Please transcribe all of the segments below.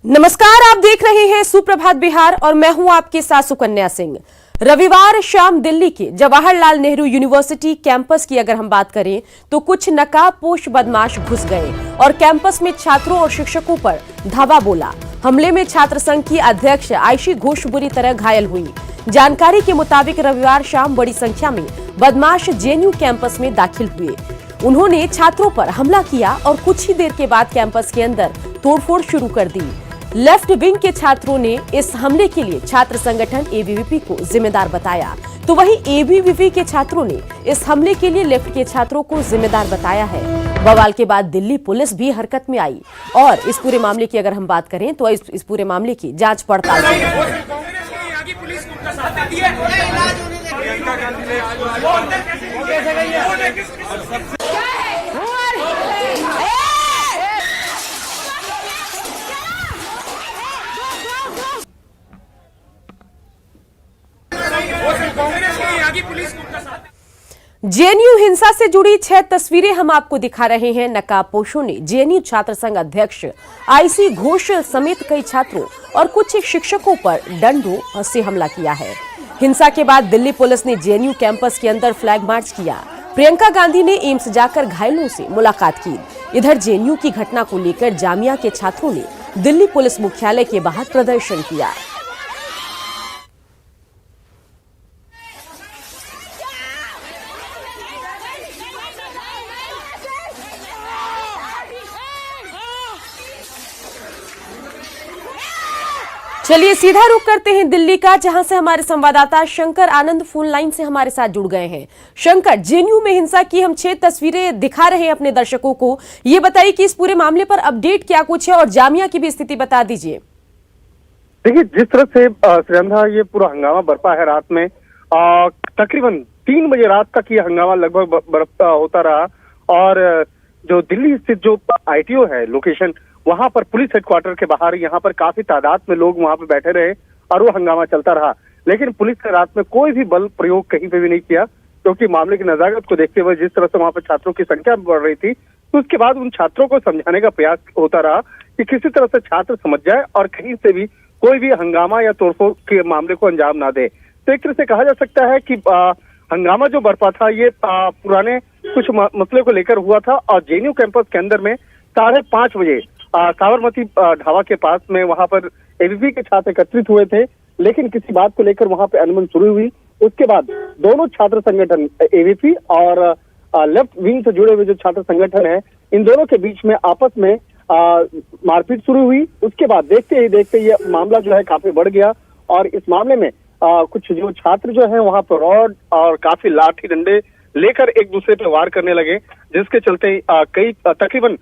नमस्कार, आप देख रहे हैं सुप्रभात बिहार और मैं हूं आपके साथ सुकन्या सिंह। रविवार शाम दिल्ली के जवाहरलाल नेहरू यूनिवर्सिटी कैंपस की अगर हम बात करें तो कुछ नकाबपोश बदमाश घुस गए और कैंपस में छात्रों और शिक्षकों पर धावा बोला। हमले में छात्र संघ की अध्यक्ष आयशी घोष बुरी तरह घायल हुई। जानकारी के मुताबिक रविवार शाम बड़ी संख्या में बदमाश जेएनयू कैंपस में दाखिल हुए। उन्होंने छात्रों पर हमला किया और कुछ ही देर के बाद कैंपस के अंदर तोड़फोड़ शुरू कर दी। लेफ्ट विंग के छात्रों ने इस हमले के लिए छात्र संगठन एबीवीपी को जिम्मेदार बताया, तो वहीं एबीवीपी के छात्रों ने इस हमले के लिए लेफ्ट के छात्रों को जिम्मेदार बताया है। बवाल के बाद दिल्ली पुलिस भी हरकत में आई और इस पूरे मामले की अगर हम बात करें तो इस पूरे मामले की जांच पड़ताल चल रही है। जेएनयू हिंसा से जुड़ी 6 तस्वीरें हम आपको दिखा रहे हैं। नकाबपोशों ने जेएनयू छात्र संघ अध्यक्ष आयशी घोष समेत कई छात्रों और कुछ शिक्षकों पर डंडों से हमला किया है। हिंसा के बाद दिल्ली पुलिस ने जेएनयू कैंपस के अंदर फ्लैग मार्च किया। प्रियंका गांधी ने एम्स जाकर घायलों से मुलाकात की। इधर जेएनयू की घटना को लेकर जामिया के छात्रों ने दिल्ली पुलिस मुख्यालय के बाहर प्रदर्शन किया। चलिए सीधा रुख करते हैं दिल्ली का, जहां से हमारे संवाददाता शंकर आनंद फोन लाइन से हमारे साथ जुड़ गए हैं। शंकर, जेएनयू में हिंसा की हम 6 तस्वीरें दिखा रहे हैं अपने दर्शकों को। ये बताइए कि इस पूरे मामले पर अपडेट क्या कुछ है और जामिया की भी स्थिति बता दीजिए। देखिए, जिस तरह से श्रीरंधा ये पूरा हंगामा बरपा है रात में, तकरीबन 3 बजे रात तक ये हंगामा लगभग होता रहा और जो दिल्ली स्थित जो आईटीओ है लोकेशन, वहां पर पुलिस हेडक्वार्टर के बाहर यहाँ पर काफी तादाद में लोग वहां पर बैठे रहे और वो हंगामा चलता रहा। लेकिन पुलिस ने रात में कोई भी बल प्रयोग कहीं पे भी नहीं किया, क्योंकि मामले की नजाकत को देखते हुए जिस तरह से वहां पर छात्रों की संख्या बढ़ रही थी, तो उसके बाद उन छात्रों को समझाने का प्रयास होता रहा कि किसी तरह से छात्र समझ जाए और कहीं से भी कोई भी हंगामा या तोड़फोड़ के मामले को अंजाम ना दे। तो एक तरह से कहा जा सकता है कि हंगामा जो बरपा था ये पुराने कुछ मसले को लेकर हुआ था और जेएनयू कैंपस के अंदर में 5:30 बजे साबरमती ढाबा के पास में वहां पर एबीवीपी के छात्र एकत्रित हुए थे, लेकिन किसी बात को लेकर वहां पे अनबन शुरू हुई। उसके बाद दोनों छात्र संगठन एबीवीपी और लेफ्ट विंग से जुड़े हुए जो छात्र संगठन है, इन दोनों के बीच में आपस में मारपीट शुरू हुई। उसके बाद देखते ही देखते ये मामला जो है काफी बढ़ गया और इस मामले में कुछ जो छात्र जो है वहां पर रॉड और काफी लाठी डंडे लेकर एक दूसरे पे वार करने लगे, जिसके चलते कई तकरीबन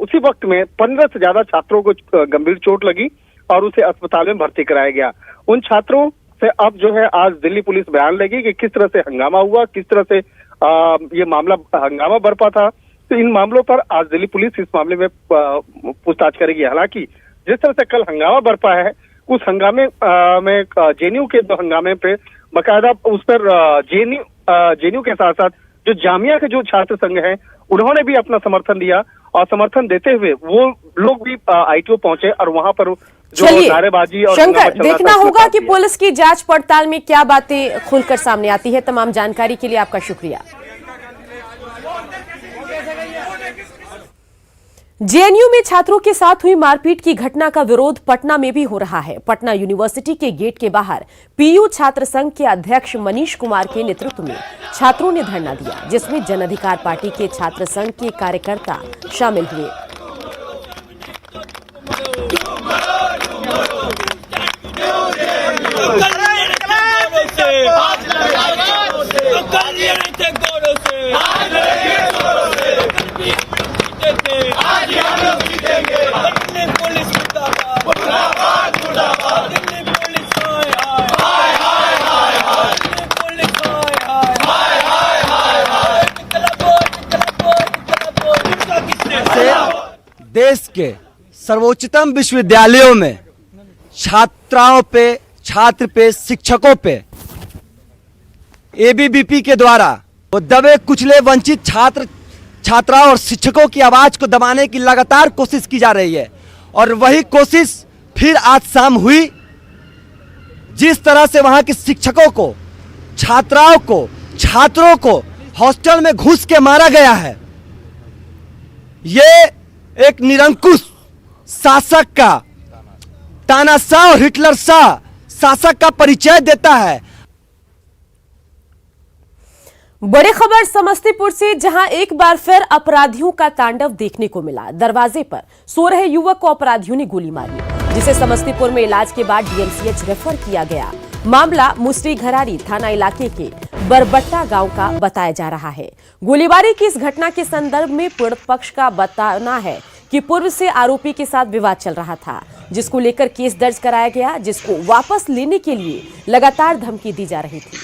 उसी वक्त में 15 से ज्यादा छात्रों को गंभीर चोट लगी और उसे अस्पताल में भर्ती कराया गया। उन छात्रों से अब जो है आज दिल्ली पुलिस बयान लेगी कि किस तरह से हंगामा हुआ, किस तरह से ये मामला हंगामा बरपा था। तो इन मामलों पर आज दिल्ली पुलिस इस मामले में पूछताछ करेगी। हालांकि जिस तरह से कल हंगामा बरपा है, उस हंगामे में जेएनयू के दो हंगामे पे बाकायदा उस पर जेएनयू के साथ साथ जो जामिया के जो छात्र संघ हैं उन्होंने भी अपना समर्थन दिया और समर्थन देते हुए वो लोग भी आईटीओ पहुंचे और वहां पर जो नारेबाजी और शंकर, देखना होगा कि पुलिस की जांच पड़ताल में क्या बातें खुलकर सामने आती है। तमाम जानकारी के लिए आपका शुक्रिया। जेएनयू में छात्रों के साथ हुई मारपीट की घटना का विरोध पटना में भी हो रहा है। पटना यूनिवर्सिटी के गेट के बाहर पीयू छात्र संघ के अध्यक्ष मनीष कुमार के नेतृत्व में छात्रों ने धरना दिया, जिसमें जन अधिकार पार्टी के छात्र संघ के कार्यकर्ता शामिल हुए। देश के सर्वोच्चतम विश्वविद्यालयों में छात्राओं पे, छात्र पे, शिक्षकों पे एबीवीपी के द्वारा वो दबे कुचले वंचित छात्राओं और शिक्षकों की आवाज को दबाने की लगातार कोशिश की जा रही है और वही कोशिश फिर आज शाम हुई। जिस तरह से वहां के शिक्षकों को, छात्राओं को, छात्रों को हॉस्टल में घुस के मारा गया है, ये एक निरंकुश शासक का, तानाशाह और हिटलर शाह शासक का परिचय देता है। बड़ी खबर समस्तीपुर से, जहां एक बार फिर अपराधियों का तांडव देखने को मिला। दरवाजे पर सो रहे युवक को अपराधियों ने गोली मारी, जिसे समस्तीपुर में इलाज के बाद डीएमसीएच रेफर किया गया। मामला मुसरी घरारी थाना इलाके के बरबट्टा गांव का बताया जा रहा है। गोलीबारी की इस घटना के संदर्भ में पीड़ित पक्ष का बताना है कि पूर्व से आरोपी के साथ विवाद चल रहा था, जिसको लेकर केस दर्ज कराया गया, जिसको वापस लेने के लिए लगातार धमकी दी जा रही थी।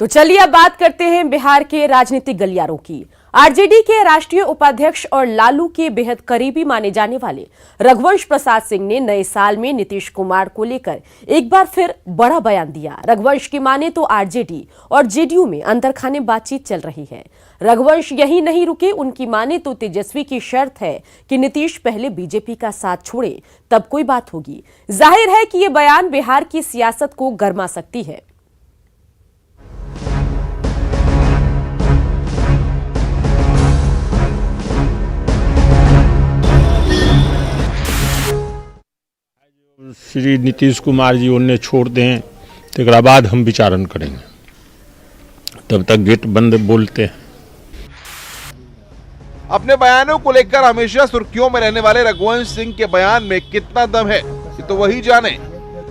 तो चलिए अब बात करते हैं बिहार के राजनीतिक गलियारों की। आरजेडी के राष्ट्रीय उपाध्यक्ष और लालू के बेहद करीबी माने जाने वाले रघुवंश प्रसाद सिंह ने नए साल में नीतीश कुमार को लेकर एक बार फिर बड़ा बयान दिया। रघुवंश की माने तो आरजेडी और जेडीयू में अंदरखाने बातचीत चल रही है। रघुवंश यही नहीं रुके, उनकी माने तो तेजस्वी की शर्त है कि नीतीश पहले बीजेपी का साथ छोड़े, तब कोई बात होगी। जाहिर है कि ये बयान बिहार की सियासत को गरमा सकती है। श्री नीतीश कुमार जी उन्हें छोड़ दें तो एक बाद हम विचारण करेंगे, तब तक गेट बंद बोलते हैं। अपने बयानों को लेकर हमेशा सुर्खियों में रहने वाले रघुवंश सिंह के बयान में कितना दम है ये तो वही जाने।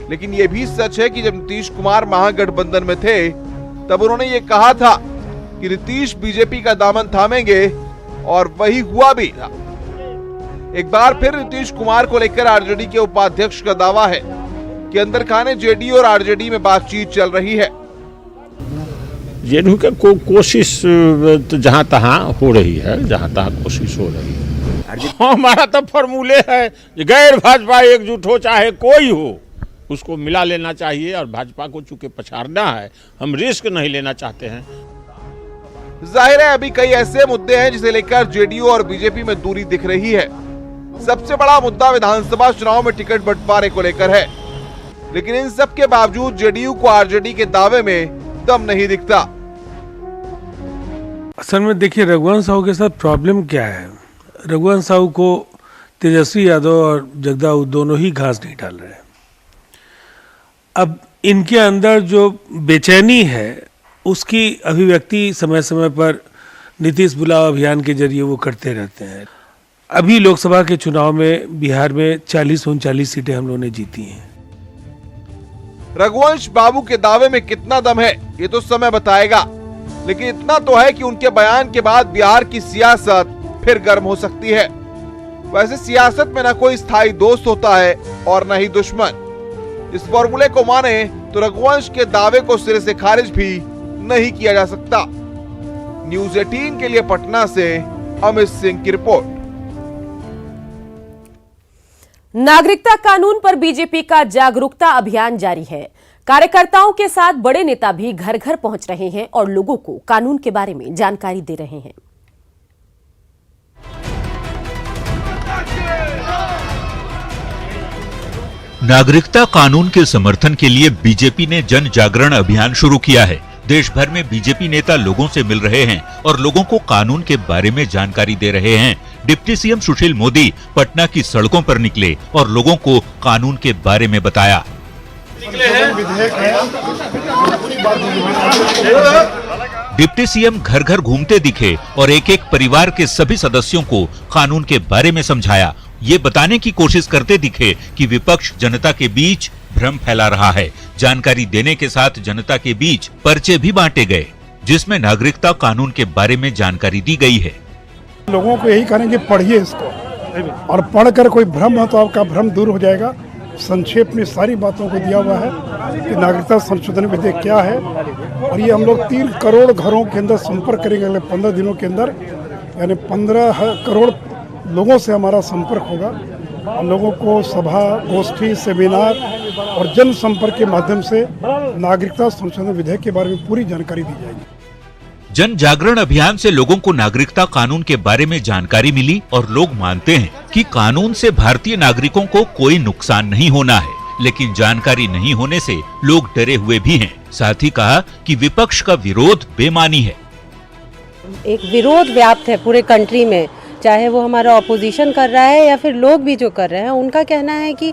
लेकिन ये भी सच है कि जब नीतीश कुमार महागठबंधन में थे तब उन्होंने ये कहा था कि नीतीश बीजेपी का दामन थामेंगे, और वही हुआ भी था। एक बार फिर नीतीश कुमार को लेकर आरजेडी के उपाध्यक्ष का दावा है कि अंदर खाने जेडीयू और आरजेडी में बातचीत चल रही है। जेडीयू का कोशिश तो जहां तहां हो रही है, जहां तहां कोशिश हो रही है। हमारा तो फॉर्मूले है, गैर भाजपा एकजुट हो चाहे कोई हो, उसको मिला लेना चाहिए। और भाजपा को चूंकि पछाड़ना है, हम रिस्क नहीं लेना चाहते हैं। जाहिर है अभी कई ऐसे मुद्दे हैं जिसे लेकर जेडीयू और बीजेपी में दूरी दिख रही है। सबसे बड़ा मुद्दा विधानसभा चुनाव में टिकट बंटवारे को लेकर है, लेकिन इन सब के बावजूद जेडीयू को आरजेडी के दावे में दम नहीं दिखता। असल में देखिए, रघुवंश साहू के साथ प्रॉब्लम क्या है। रघुवंश साहू को तेजस्वी यादव और जगदाऊ दोनों ही घास नहीं डाल रहे। अब इनके अंदर जो बेचैनी है उसकी अभिव्यक्ति समय समय पर नीतीश बुलाओ अभियान के जरिए वो करते रहते हैं। अभी लोकसभा के चुनाव में बिहार में 40-39 सीटें हम लोगों ने जीती हैं। रघुवंश बाबू के दावे में कितना दम है ये तो समय बताएगा, लेकिन इतना तो है कि उनके बयान के बाद बिहार की सियासत फिर गर्म हो सकती है। वैसे सियासत में न कोई स्थायी दोस्त होता है और न ही दुश्मन। इस फॉर्मूले को माने तो रघुवंश के दावे को सिरे से खारिज भी नहीं किया जा सकता। न्यूज़ 18 के लिए पटना से अमित सिंह की रिपोर्ट। नागरिकता कानून पर बीजेपी का जागरूकता अभियान जारी है। कार्यकर्ताओं के साथ बड़े नेता भी घर घर पहुंच रहे हैं और लोगों को कानून के बारे में जानकारी दे रहे हैं। नागरिकता कानून के समर्थन के लिए बीजेपी ने जन जागरण अभियान शुरू किया है। देश भर में बीजेपी नेता लोगों से मिल रहे हैं और लोगों को कानून के बारे में जानकारी दे रहे हैं। डिप्टी सीएम सुशील मोदी पटना की सड़कों पर निकले और लोगों को कानून के बारे में बताया। डिप्टी सीएम घर घर घूमते दिखे और एक एक परिवार के सभी सदस्यों को कानून के बारे में समझाया। ये बताने की कोशिश करते दिखे कि विपक्ष जनता के बीच भ्रम फैला रहा है। जानकारी देने के साथ जनता के बीच पर्चे भी बांटे गए, जिसमें नागरिकता कानून के बारे में जानकारी दी गई है। लोगों को यही करेंगे, पढ़िए इसको, और पढ़कर कोई भ्रम हो तो आपका भ्रम दूर हो जाएगा। संक्षेप में सारी बातों को दिया हुआ है कि नागरिकता संशोधन विधेयक क्या है, और ये हम लोग 3 करोड़ घरों के अंदर संपर्क करेंगे अगले 15 दिनों के अंदर। यानी 15 करोड़ लोगों से हमारा संपर्क होगा और लोगों को सभा, गोष्ठी, सेमिनार और जनसंपर्क के माध्यम से नागरिकता संशोधन विधेयक के बारे में पूरी जानकारी दी जाएगी। जन जागरण अभियान से लोगों को नागरिकता कानून के बारे में जानकारी मिली और लोग मानते हैं कि कानून से भारतीय नागरिकों को कोई नुकसान नहीं होना है, लेकिन जानकारी नहीं होने से लोग डरे हुए भी हैं। साथ ही कहा कि विपक्ष का विरोध बेमानी है। एक विरोध व्याप्त है पूरे कंट्री में, चाहे वो हमारा ऑपोजिशन कर रहा है या फिर लोग भी जो कर रहे हैं, उनका कहना है कि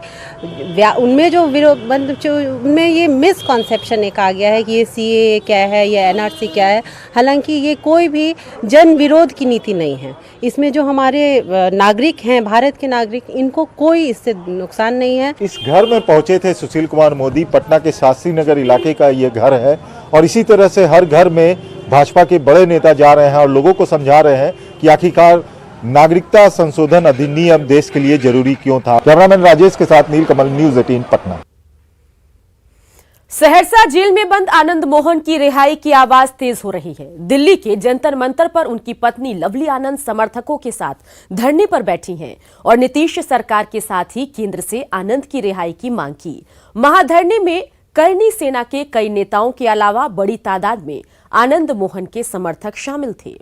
उनमें जो उनमें ये मिसकॉन्सेप्शन एक आ गया है कि ये सीए क्या है या एनआरसी क्या है। हालांकि ये कोई भी जन विरोध की नीति नहीं है। इसमें जो हमारे नागरिक हैं, भारत के नागरिक, इनको कोई इससे नुकसान नहीं है। इस घर में पहुंचे थे सुशील कुमार मोदी। पटना के शास्त्री नगर इलाके का ये घर है और इसी तरह से हर घर में भाजपा के बड़े नेता जा रहे हैं और लोगों को समझा रहे हैं कि आखिरकार नागरिकता संशोधन अधिनियम देश के लिए जरूरी क्यों था। कैमरामैन राजेश के साथ नीलकमल, न्यूज़ 18 पटना। सहरसा जेल में बंद आनंद मोहन की रिहाई की आवाज तेज हो रही है। दिल्ली के जंतर मंतर पर उनकी पत्नी लवली आनंद समर्थकों के साथ धरने पर बैठी हैं और नीतीश सरकार के साथ ही केंद्र से आनंद की रिहाई की मांग की। महाधरने में करनी सेना के कई नेताओं के अलावा बड़ी तादाद में आनंद मोहन के समर्थक शामिल थे।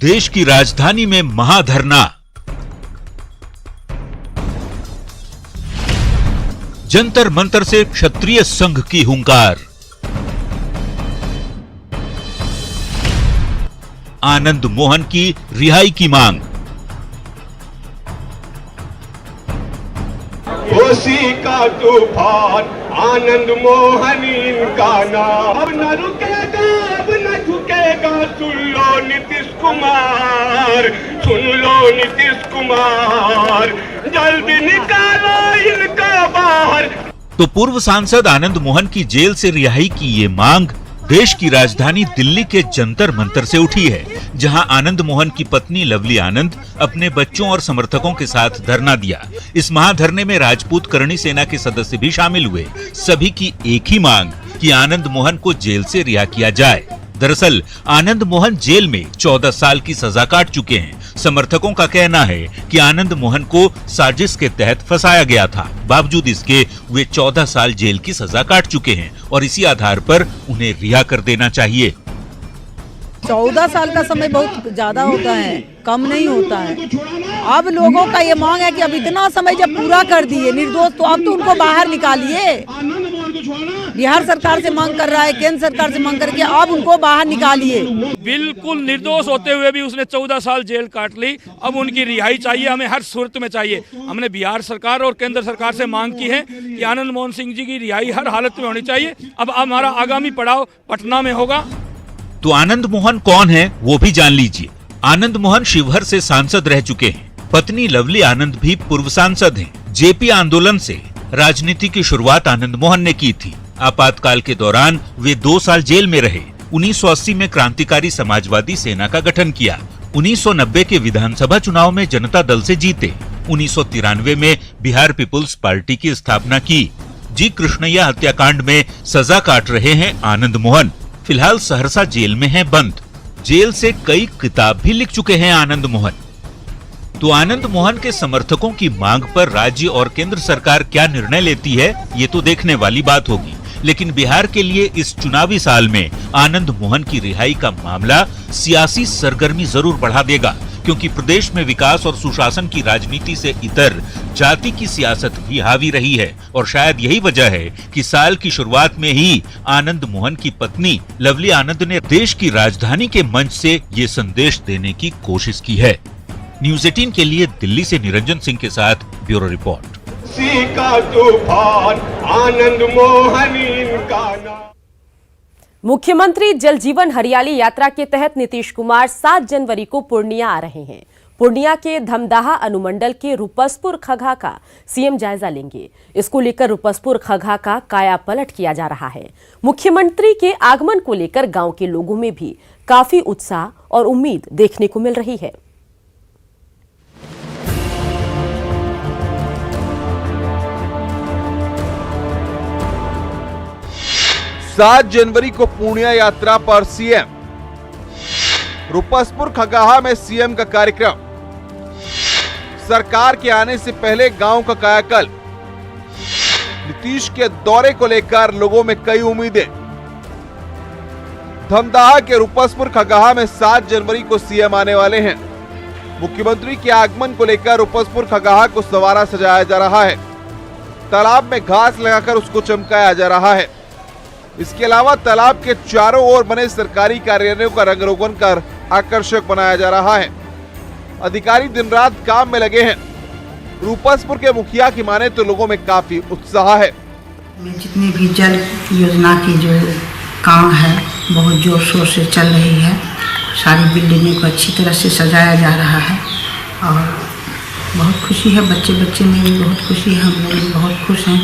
देश की राजधानी में महाधरना। जंतर मंतर से क्षत्रिय संघ की हुंकार। आनंद मोहन की रिहाई की मांग। होशी का तूफान आनंद मोहन इनका नाम। अब न रुकेगा, अब न झुकेगा। सुन लो नीतीश कुमार, सुन लो नीतीश कुमार, जल्दी निकालो इनका बाहर। तो पूर्व सांसद आनंद मोहन की जेल से रिहाई की ये मांग देश की राजधानी दिल्ली के जंतर मंतर से उठी है, जहां आनंद मोहन की पत्नी लवली आनंद अपने बच्चों और समर्थकों के साथ धरना दिया। इस महाधरने में राजपूत करणी सेना के सदस्य भी शामिल हुए। सभी की एक ही मांग कि आनंद मोहन को जेल से रिहा किया जाए। दरअसल आनंद मोहन जेल में 14 साल की सजा काट चुके हैं। समर्थकों का कहना है कि आनंद मोहन को साजिश के तहत फंसाया गया था। बावजूद इसके वे 14 साल जेल की सजा काट चुके हैं और इसी आधार पर उन्हें रिहा कर देना चाहिए। 14 साल का समय बहुत ज्यादा होता है, कम नहीं होता है। अब लोगों का ये मांग है कि अब इतना समय जब पूरा कर दिए निर्दोष, तो अब तो उनको बाहर निकालिए। बिहार सरकार से मांग कर रहा है, केंद्र सरकार से मांग करके अब उनको बाहर निकालिए। बिल्कुल निर्दोष होते हुए भी उसने 14 साल जेल काट ली। अब उनकी रिहाई चाहिए, हमें हर सूरत में चाहिए। हमने बिहार सरकार और केंद्र सरकार से मांग की है कि आनंद मोहन सिंह जी की रिहाई हर हालत में होनी चाहिए। अब हमारा आगामी पड़ाव पटना में होगा। तो आनंद मोहन कौन है वो भी जान लीजिए। आनंद मोहन शिवहर से सांसद रह चुके हैं। पत्नी लवली आनंद भी पूर्व सांसद हैं। जेपी आंदोलन से राजनीति की शुरुआत आनंद मोहन ने की थी। आपातकाल के दौरान वे 2 साल जेल में रहे। 1980 में क्रांतिकारी समाजवादी सेना का गठन किया। 1990 के विधानसभा चुनाव में जनता दल से जीते। 1993 में बिहार पीपुल्स पार्टी की स्थापना की। जी कृष्णैया हत्याकांड में सजा काट रहे हैं आनंद मोहन। फिलहाल सहरसा जेल में हैं बंद। जेल से कई किताब भी लिख चुके हैं आनंद मोहन। तो आनंद मोहन के समर्थकों की मांग पर राज्य और केंद्र सरकार क्या निर्णय लेती है, ये तो देखने वाली बात होगी। लेकिन बिहार के लिए इस चुनावी साल में आनंद मोहन की रिहाई का मामला सियासी सरगर्मी जरूर बढ़ा देगा, क्योंकि प्रदेश में विकास और सुशासन की राजनीति से इतर जाति की सियासत भी हावी रही है। और शायद यही वजह है कि साल की शुरुआत में ही आनंद मोहन की पत्नी लवली आनंद ने देश की राजधानी के मंच से ये संदेश देने की कोशिश की है। न्यूज़ 18 के लिए दिल्ली से निरंजन सिंह के साथ ब्यूरो रिपोर्ट। का तूफान आनंद मोहन इनका नाम। मुख्यमंत्री जल जीवन हरियाली यात्रा के तहत नीतीश कुमार 7 जनवरी को पूर्णिया आ रहे हैं। पूर्णिया के धमदाहा अनुमंडल के रूपसपुर खगा का सीएम जायजा लेंगे। इसको लेकर रूपसपुर खगा का काया पलट किया जा रहा है। मुख्यमंत्री के आगमन को लेकर गांव के लोगों में भी काफी उत्साह और उम्मीद देखने को मिल रही है। 7 जनवरी को पूर्णिया यात्रा पर सीएम। रूपसपुर खगाहा में सीएम का कार्यक्रम। सरकार के आने से पहले गांव का कायाकल्प। नीतीश के दौरे को लेकर लोगों में कई उम्मीदें। धमदाहा के रूपसपुर खगाहा में 7 जनवरी को सीएम आने वाले हैं। मुख्यमंत्री के आगमन को लेकर रूपसपुर खगाहा को संवारा सजाया जा रहा है। तालाब में घास लगाकर उसको चमकाया जा रहा है। इसके अलावा तालाब के चारों ओर बने सरकारी कार्यालयों का रंग रोगन कर आकर्षक बनाया जा रहा है। अधिकारी दिन रात काम में लगे हैं। रूपसपुर के मुखिया की माने तो लोगों में काफी उत्साह है। जितनी भी जल योजना की जो काम है बहुत जोर शोर से चल रही है। सारी बिल्डिंगों को अच्छी तरह से सजाया जा रहा है और बहुत खुशी है। बच्चे में भी बहुत खुशी है, हम लोग भी बहुत खुश हैं।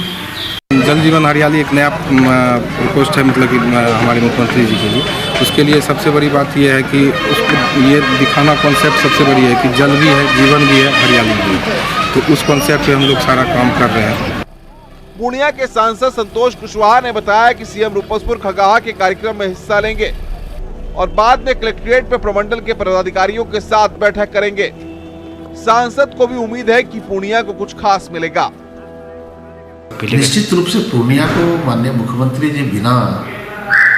जल जीवन हरियाली एक नया प्रकोष्ठ है, मतलब कि हमारे मुख्यमंत्री जी के लिए। उसके लिए सबसे बड़ी बात यह है कि उसको ये दिखाना कॉन्सेप्ट सबसे बड़ी है कि जल भी है, जीवन भी है, हरियाली भी है। तो उस कॉन्सेप्ट पे हम लोग सारा काम कर रहे हैं। पूर्णिया के सांसद संतोष कुशवाहा ने बताया कि सीएम रूपसपुर खगाहा के कार्यक्रम में हिस्सा लेंगे और बाद में कलेक्ट्रेट पे प्रमंडल के पदाधिकारियों के साथ बैठक करेंगे। सांसद को भी उम्मीद है कि पूर्णिया को कुछ खास मिलेगा। निश्चित रूप से पूर्णिया को माननीय मुख्यमंत्री जी बिना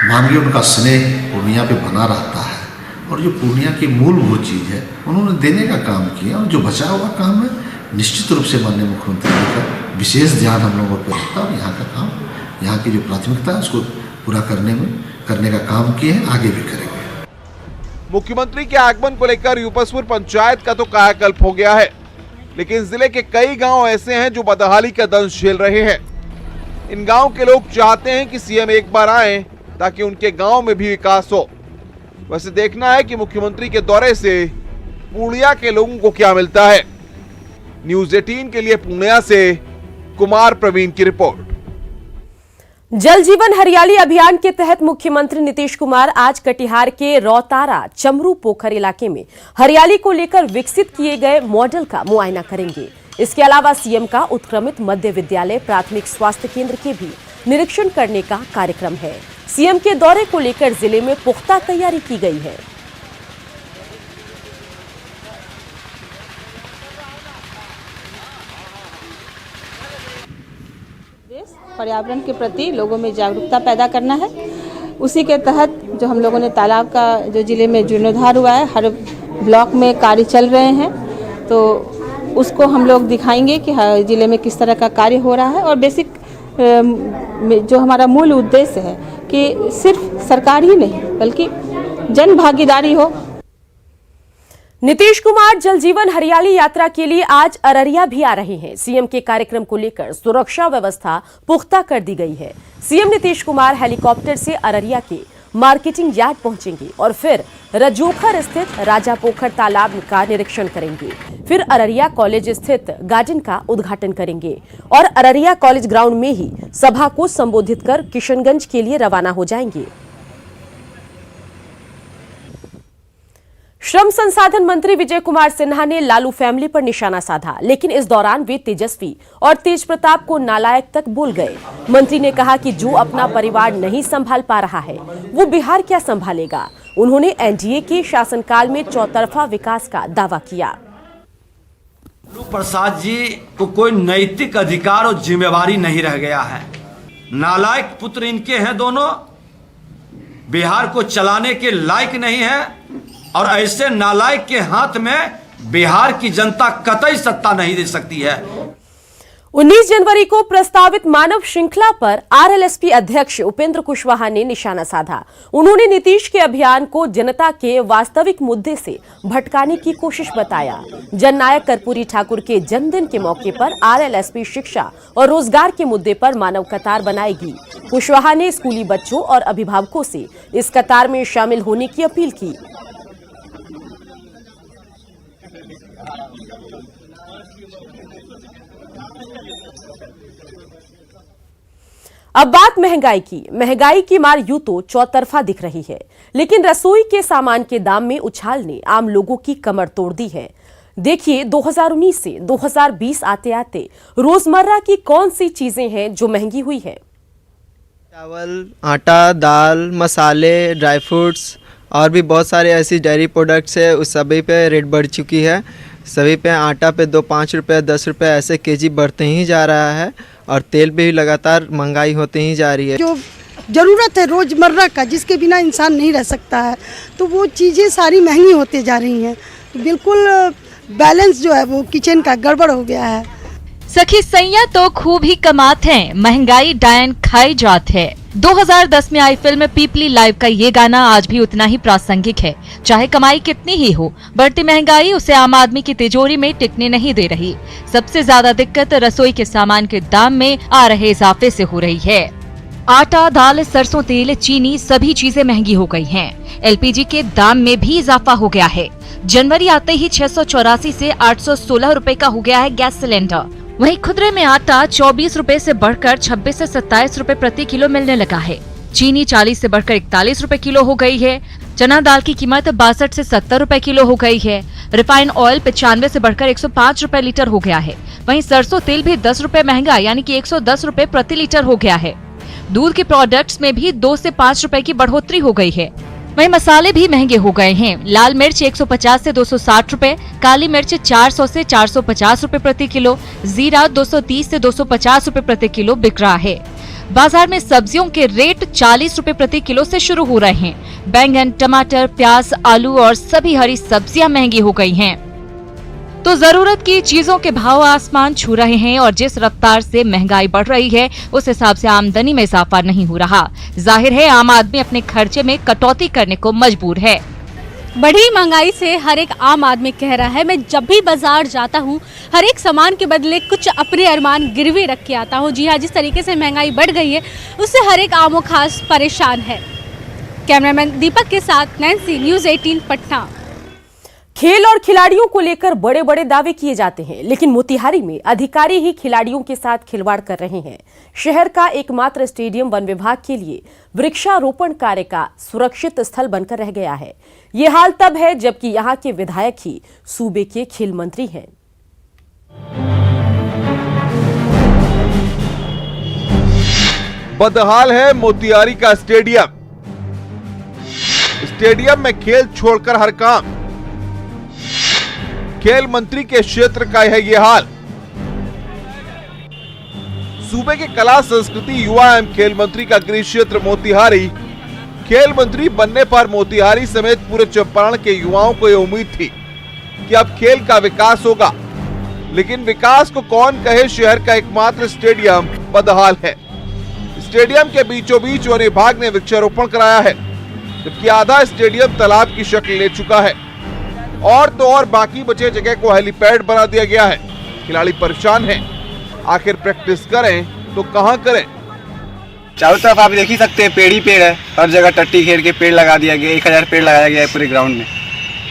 मांगे उनका स्नेह पूर्णिया पे बना रहता है और जो पूर्णिया की मूलभूत चीज है उन्होंने देने का काम किया और जो बचा हुआ काम है निश्चित रूप से माननीय मुख्यमंत्री जी का विशेष ध्यान हम लोगों पर रहता है और यहाँ का काम, यहाँ की जो प्राथमिकता है उसको पूरा करने का काम किए हैं, आगे भी करेंगे। मुख्यमंत्री के आगमन को लेकर रूपसपुर पंचायत का तो कायाकल्प हो गया है, लेकिन जिले के कई गांव ऐसे हैं जो बदहाली का दंश झेल रहे हैं। इन गांव के लोग चाहते हैं कि सीएम एक बार आए ताकि उनके गांव में भी विकास हो। वैसे देखना है कि मुख्यमंत्री के दौरे से पूर्णिया के लोगों को क्या मिलता है। न्यूज़ 18 के लिए पूर्णिया से कुमार प्रवीण की रिपोर्ट। जल जीवन हरियाली अभियान के तहत मुख्यमंत्री नीतीश कुमार आज कटिहार के रौतारा चमरू पोखर इलाके में हरियाली को लेकर विकसित किए गए मॉडल का मुआयना करेंगे। इसके अलावा सीएम का उत्क्रमित मध्य विद्यालय प्राथमिक स्वास्थ्य केंद्र के भी निरीक्षण करने का कार्यक्रम है। सीएम के दौरे को लेकर जिले में पुख्ता तैयारी की गई है। पर्यावरण के प्रति लोगों में जागरूकता पैदा करना है। उसी के तहत जो हम लोगों ने तालाब का जो जिले में जीर्णोद्धार हुआ है, हर ब्लॉक में कार्य चल रहे हैं, तो उसको हम लोग दिखाएंगे कि जिले में किस तरह का कार्य हो रहा है। और बेसिक जो हमारा मूल उद्देश्य है कि सिर्फ सरकार ही नहीं बल्कि जन भागीदारी हो। नीतीश कुमार जल जीवन हरियाली यात्रा के लिए आज अररिया भी आ रहे हैं। सीएम के कार्यक्रम को लेकर सुरक्षा व्यवस्था पुख्ता कर दी गई है। सीएम नीतीश कुमार हेलीकॉप्टर से अररिया के मार्केटिंग यार्ड पहुंचेंगे और फिर रजोखर स्थित राजा पोखर तालाब का निरीक्षण करेंगे। फिर अररिया कॉलेज स्थित गार्डन का उद्घाटन करेंगे और अररिया कॉलेज ग्राउंड में ही सभा को संबोधित कर किशनगंज के लिए रवाना हो जाएंगे। श्रम संसाधन मंत्री विजय कुमार सिन्हा ने लालू फैमिली पर निशाना साधा, लेकिन इस दौरान वे तेजस्वी और तेज प्रताप को नालायक तक बोल गए। मंत्री ने कहा कि जो अपना परिवार नहीं संभाल पा रहा है वो बिहार क्या संभालेगा। उन्होंने एनडीए के शासनकाल में चौतरफा विकास का दावा किया। लालू प्रसाद जी को कोई नैतिक अधिकार और जिम्मेवारी नहीं रह गया है। नालायक पुत्र इनके हैं दोनों, बिहार को चलाने के लायक नहीं है और ऐसे नालायक के हाथ में बिहार की जनता कतई सत्ता नहीं दे सकती है। 19 जनवरी को प्रस्तावित मानव श्रृंखला पर आरएलएसपी अध्यक्ष उपेंद्र कुशवाहा ने निशाना साधा। उन्होंने नीतीश के अभियान को जनता के वास्तविक मुद्दे से भटकाने की कोशिश बताया। जननायक कर्पूरी ठाकुर के जन्मदिन के मौके पर आरएलएसपी शिक्षा और रोजगार के मुद्दे पर मानव कतार बनाएगी। कुशवाहा ने स्कूली बच्चों और अभिभावकों से इस कतार में शामिल होने की अपील की। अब बात महंगाई की मार यूं तो चौतरफा दिख रही है, लेकिन रसोई के सामान के दाम में उछाल ने आम लोगों की कमर तोड़ दी है। देखिए 2019 से 2020 आते आते रोजमर्रा की कौन सी चीजें हैं जो महंगी हुई है। चावल, आटा, दाल, मसाले, ड्राई फ्रूट्स और भी बहुत सारे ऐसी डेयरी प्रोडक्ट्स है, उस सभी पे रेट बढ़ चुकी है। सभी पे आटा पे 5 रुपये 10 रुपये ऐसे केजी बढ़ते ही जा रहा है और तेल पे भी लगातार महंगाई होते ही जा रही है। जो ज़रूरत है रोज़मर्रा का, जिसके बिना इंसान नहीं रह सकता है, तो वो चीज़ें सारी महंगी होते जा रही हैं। तो बिल्कुल बैलेंस जो है वो किचन का गड़बड़ हो गया है। सखी सैया तो खूब ही कमात हैं, महंगाई डायन खाई जात है। 2010 में आई फिल्म पीपली लाइव का ये गाना आज भी उतना ही प्रासंगिक है। चाहे कमाई कितनी ही हो, बढ़ती महंगाई उसे आम आदमी की तिजोरी में टिकने नहीं दे रही। सबसे ज्यादा दिक्कत रसोई के सामान के दाम में आ रहे इजाफे से हो रही है। आटा, दाल, सरसों तेल, चीनी सभी चीजें महंगी हो गई हैं। एलपीजी के दाम में भी इजाफा हो गया है। जनवरी आते ही 684 से 816 रुपए का हो गया है गैस सिलेंडर। वहीं खुदरे में आटा 24 रुपए से बढ़कर 26 से 27 रुपए प्रति किलो मिलने लगा है। चीनी 40 से बढ़कर 41 रुपए किलो हो गई है। चना दाल की कीमत 62 से 70 रुपए किलो हो गई है। रिफाइंड ऑयल 95 से बढ़कर 105 रुपए लीटर हो गया है। वहीं सरसों तेल भी 10 रुपए महंगा यानी कि 110 रुपए प्रति लीटर हो गया है। दूध के प्रोडक्ट्स में भी 2 से 5 रुपए की बढ़ोतरी हो गई है। वहीं मसाले भी महंगे हो गए हैं। लाल मिर्च 150 से 260 रुपए, काली मिर्च 400 से 450 रुपए प्रति किलो, जीरा 230 से 250 रुपए प्रति किलो बिक रहा है। बाजार में सब्जियों के रेट 40 रुपए प्रति किलो से शुरू हो रहे हैं। बैंगन, टमाटर, प्याज, आलू और सभी हरी सब्जियां महंगी हो गई हैं। तो जरूरत की चीजों के भाव आसमान छू रहे हैं और जिस रफ्तार से महंगाई बढ़ रही है उस हिसाब से आमदनी में इजाफा नहीं हो रहा। जाहिर है आम आदमी अपने खर्चे में कटौती करने को मजबूर है। बढ़ी महंगाई से हर एक आम आदमी कह रहा है, मैं जब भी बाजार जाता हूँ हर एक सामान के बदले कुछ अपने अरमान गिरवी रख के आता हूँ। जी हाँ, जिस तरीके से महंगाई बढ़ गई है उससे हर एक आमो खास परेशान है। कैमरामैन दीपक के साथ नैन्सी, न्यूज़ 18 पटना। खेल और खिलाड़ियों को लेकर बड़े बड़े दावे किए जाते हैं, लेकिन मोतिहारी में अधिकारी ही खिलाड़ियों के साथ खिलवाड़ कर रहे हैं। शहर का एकमात्र स्टेडियम वन विभाग के लिए वृक्षारोपण कार्य का सुरक्षित स्थल बनकर रह गया है। ये हाल तब है जबकि यहाँ के विधायक ही सूबे के खेल मंत्री हैं। बदहाल है मोतिहारी का स्टेडियम। स्टेडियम में खेल छोड़कर हर काम। खेल मंत्री के क्षेत्र का है ये हाल। सूबे के कला, संस्कृति, युवा एवं खेल मंत्री का गृह क्षेत्र मोतिहारी। खेल मंत्री बनने पर मोतिहारी समेत पूरे चंपारण के युवाओं को यह उम्मीद थी कि अब खेल का विकास होगा, लेकिन विकास को कौन कहे, शहर का एकमात्र स्टेडियम बदहाल है। स्टेडियम के बीचों बीच वन विभाग ने वृक्षारोपण कराया है, जबकि आधा स्टेडियम तालाब की शक्ल ले चुका है और तो और बाकी बचे जगह को हेलीपैड बना दिया गया है। खिलाड़ी परेशान हैं, आखिर प्रैक्टिस करें तो कहां करें। चारों तरफ आप देख ही सकते हैं, पेड़ ही पेड़ है। हर जगह टट्टी घेर के पेड़ लगा दिया गया। 1000 पेड़ लगाया गया है पूरे ग्राउंड में,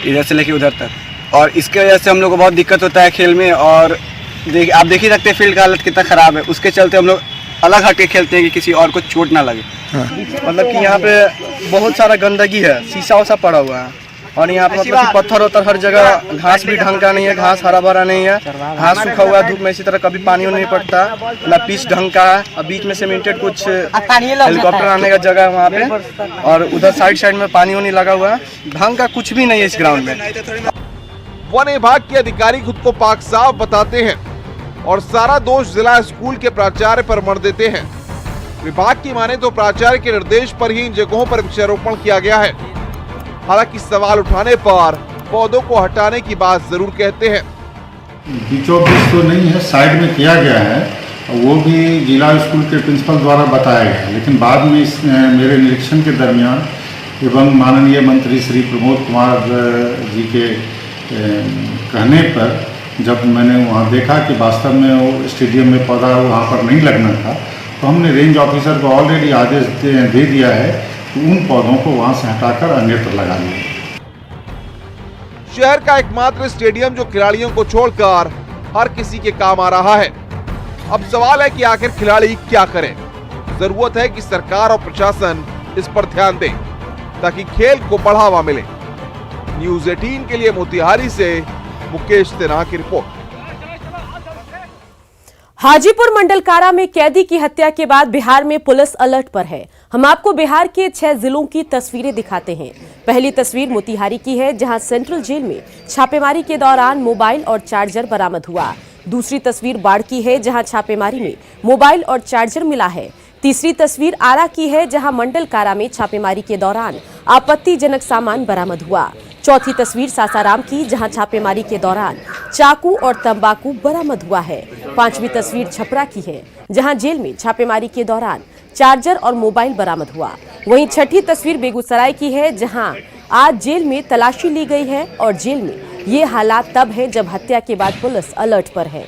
इधर से लेके उधर तक। और इसके वजह से हम लोग को बहुत दिक्कत होता है खेल में। और आप देख ही सकते हैं फील्ड का हालत कितना खराब है। उसके चलते हम लोग अलग हटके खेलते हैं कि किसी और को चोट ना लगे। मतलब कि यहाँ पे बहुत सारा गंदगी है, शीशा उसा पड़ा हुआ है। और यहाँ पे मतलब पत्थर उत्थर हर जगह, घास भी ढंग का नहीं है, घास हरा भरा नहीं है, घास सूखा हुआ है धूप में। इसी तरह कभी पानी नहीं पड़ता, ना पिच ढंग का है। और बीच में सीमेंटेड कुछ हेलीकॉप्टर आने का जगह है वहाँ पे, और उधर साइड में पानी नहीं लगा हुआ है। ढंग का कुछ भी नहीं है इस ग्राउंड में। वन विभाग के अधिकारी खुद को पाक साफ बताते हैं और सारा दोष जिला स्कूल के प्राचार्य पर मढ़ देते हैं। विभाग की माने तो प्राचार्य के निर्देश पर ही इन जगहों पर वृक्षारोपण किया गया है। हालांकि सवाल उठाने पर पौधों को हटाने की बात जरूर कहते हैं। बीचों बीच तो नहीं है, साइड में किया गया है, वो भी जिला स्कूल के प्रिंसिपल द्वारा बताया गया। लेकिन बाद में मेरे निरीक्षण के दरमियान एवं माननीय मंत्री श्री प्रमोद कुमार जी के कहने पर जब मैंने वहाँ देखा कि वास्तव में वो स्टेडियम में पौधा वहाँ पर नहीं लगना था, तो हमने रेंज ऑफिसर को ऑलरेडी आदेश दे दिया है कि उन पौधों को वहाँ से हटाकर अन्यत्र लगा दिया। शहर का एकमात्र स्टेडियम जो खिलाड़ियों को छोड़कर हर किसी के काम आ रहा है। अब सवाल है कि आखिर खिलाड़ी क्या करें। जरूरत है कि सरकार और प्रशासन इस पर ध्यान दे ताकि खेल को बढ़ावा मिले। न्यूज़ 18 के लिए मोतिहारी से मुकेश सिन्हा की रिपोर्ट। हाजीपुर मंडल कारा में कैदी की हत्या के बाद बिहार में पुलिस अलर्ट पर है। हम आपको बिहार के 6 जिलों की तस्वीरें दिखाते हैं। पहली तस्वीर मोतिहारी की है, जहां सेंट्रल जेल में छापेमारी के दौरान मोबाइल और चार्जर बरामद हुआ। दूसरी तस्वीर बाढ़ की है, जहां छापेमारी में मोबाइल और चार्जर मिला है। तीसरी तस्वीर आरा की है, जहां मंडल कारा में छापेमारी के दौरान आपत्तिजनक सामान बरामद हुआ। चौथी तस्वीर सासाराम की, जहां छापेमारी के दौरान चाकू और तंबाकू बरामद हुआ है। पांचवी तस्वीर छपरा की है, जहां जेल में छापेमारी के दौरान चार्जर और मोबाइल बरामद हुआ। वहीं छठी तस्वीर बेगूसराय की है, जहां आज जेल में तलाशी ली गई है और जेल में ये हालात तब है जब हत्या के बाद पुलिस अलर्ट पर है।